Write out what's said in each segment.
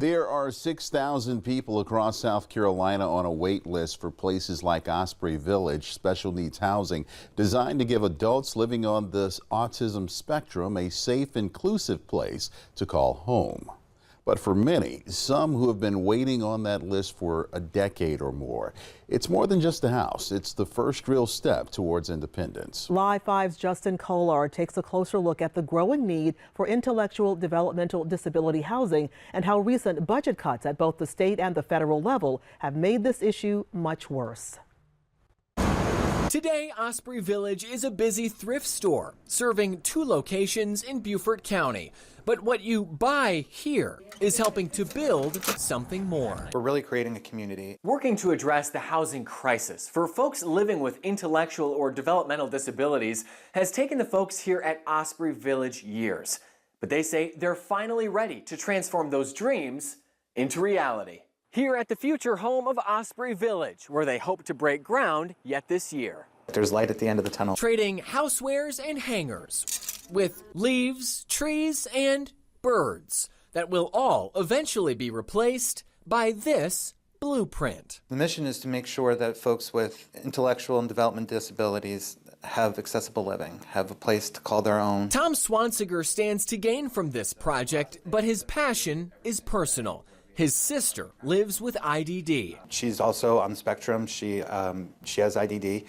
There are 6,000 people across South Carolina on a wait list for places like Osprey Village, special needs housing designed to give adults living on the autism spectrum a safe, inclusive place to call home. But for many, some who have been waiting on that list for a decade or more, it's more than just a house. It's the first real step towards independence. Live 5's Justin Collard takes a closer look at the growing need for intellectual developmental disability housing and how recent budget cuts at both the state and the federal level have made this issue much worse. Today, Osprey Village is a busy thrift store serving 2 locations in Beaufort County. But what you buy here is helping to build something more. We're really creating a community. Working to address the housing crisis for folks living with intellectual or developmental disabilities has taken the folks here at Osprey Village years. But they say they're finally ready to transform those dreams into reality. Here at the future home of Osprey Village, where they hope to break ground yet this year. There's light at the end of the tunnel. Trading housewares and hangers with leaves, trees, and birds that will all eventually be replaced by this blueprint. The mission is to make sure that folks with intellectual and development disabilities have accessible living, have a place to call their own. Tom Swansiger stands to gain from this project, but his passion is personal. His sister lives with IDD. She's also on the spectrum. She has IDD.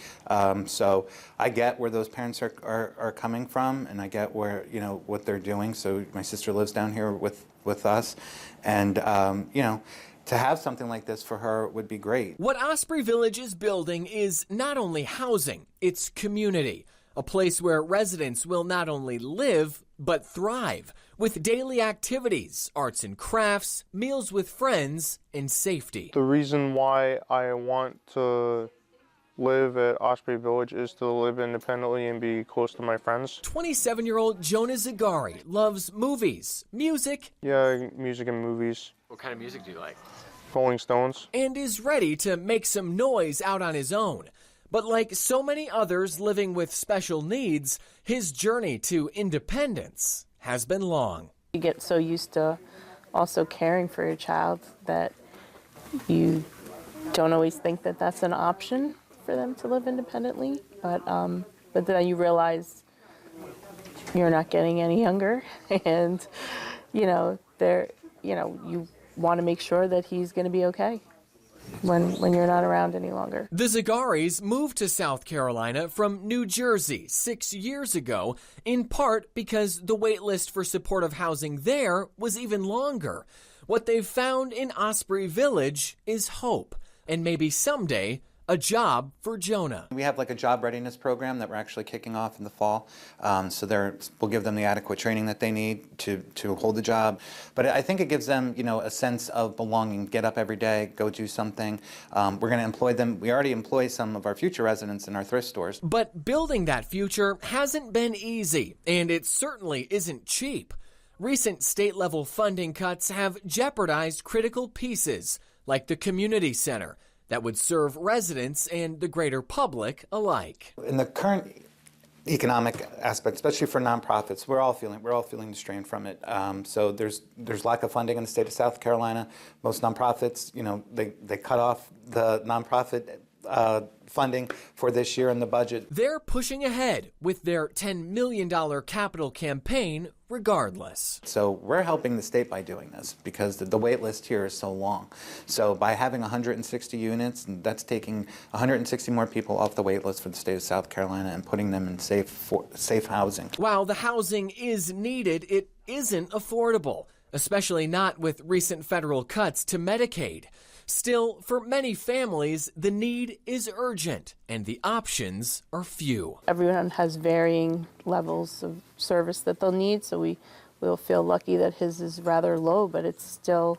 So I get where those parents are coming from, and I get where, what they're doing. So my sister lives down here with us, and to have something like this for her would be great. What Osprey Village is building is not only housing, it's community. A place where residents will not only live, but thrive with daily activities, arts and crafts, meals with friends, and safety. The reason why I want to live at Osprey Village is to live independently and be close to my friends. 27-year-old Jonah Zagari loves movies, music. Yeah, music and movies. What kind of music do you like? Rolling Stones. And is ready to make some noise out on his own. But like so many others living with special needs, his journey to independence has been long. You get so used to also caring for your child that you don't always think that that's an option for them to live independently. But then you realize you're not getting any younger, and you want to make sure that he's going to be okay when you're not around any longer. The Zagaris moved to South Carolina from New Jersey 6 years ago, in part because the wait list for supportive housing there was even longer. What they've found in Osprey Village is hope, and maybe someday a job for Jonah. We have like a job readiness program that we're actually kicking off in the fall. So we'll give them the adequate training that they need to hold the job. But I think it gives them, a sense of belonging. Get up every day, go do something. We're going to employ them. We already employ some of our future residents in our thrift stores. But building that future hasn't been easy, and it certainly isn't cheap. Recent state-level funding cuts have jeopardized critical pieces, like the community center, that would serve residents and the greater public alike. In the current economic aspect, especially for nonprofits, we're all feeling the strain from it. So there's lack of funding in the state of South Carolina. Most nonprofits, they cut off the nonprofit funding for this year in the budget. They're pushing ahead with their $10 million capital campaign regardless. So we're helping the state by doing this because the wait list here is so long. So by having 160 units, that's taking 160 more people off the wait list for the state of South Carolina and putting them in safe housing. While the housing is needed, it isn't affordable, especially not with recent federal cuts to Medicaid. Still, for many families, the need is urgent and the options are few. Everyone has varying levels of service that they'll need, so we'll feel lucky that his is rather low, but it's still,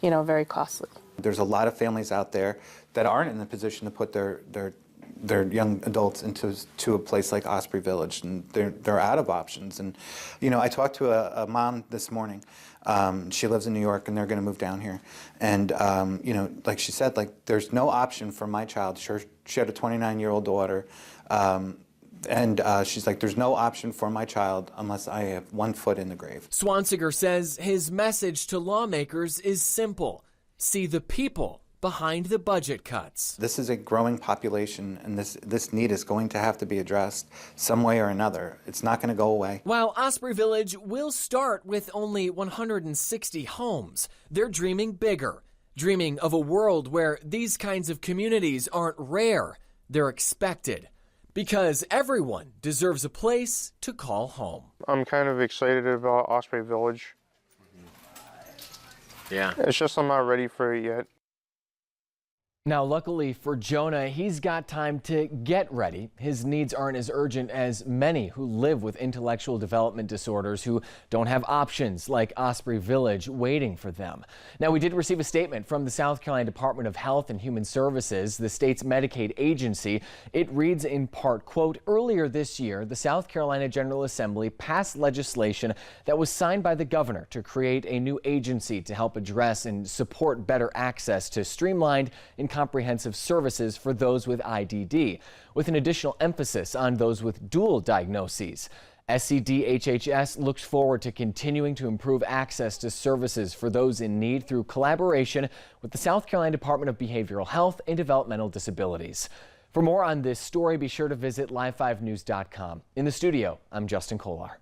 very costly. There's a lot of families out there that aren't in the position to put their young adults into a place like Osprey Village, and they're out of options. And I talked to a mom this morning. She lives in New York, and they're going to move down here. And like she said, there's no option for my child. She had a 29-year-old daughter And she's like, there's no option for my child unless I have 1 foot in the grave. Swansiger says his message to lawmakers is simple. See the people behind the budget cuts. This is a growing population, and this need is going to have to be addressed some way or another. It's not going to go away. While Osprey Village will start with only 160 homes, they're dreaming bigger, dreaming of a world where these kinds of communities aren't rare, they're expected. Because everyone deserves a place to call home. I'm kind of excited about Osprey Village. Yeah. It's just I'm not ready for it yet. Now, luckily for Jonah, he's got time to get ready. His needs aren't as urgent as many who live with intellectual development disorders who don't have options like Osprey Village waiting for them. Now, we did receive a statement from the South Carolina Department of Health and Human Services, the state's Medicaid agency. It reads in part, quote, earlier this year, the South Carolina General Assembly passed legislation that was signed by the governor to create a new agency to help address and support better access to streamlined and comprehensive services for those with IDD, with an additional emphasis on those with dual diagnoses. SCDHHS looks forward to continuing to improve access to services for those in need through collaboration with the South Carolina Department of Behavioral Health and Developmental Disabilities. For more on this story, be sure to visit live5news.com. In the studio, I'm Justin Kolar.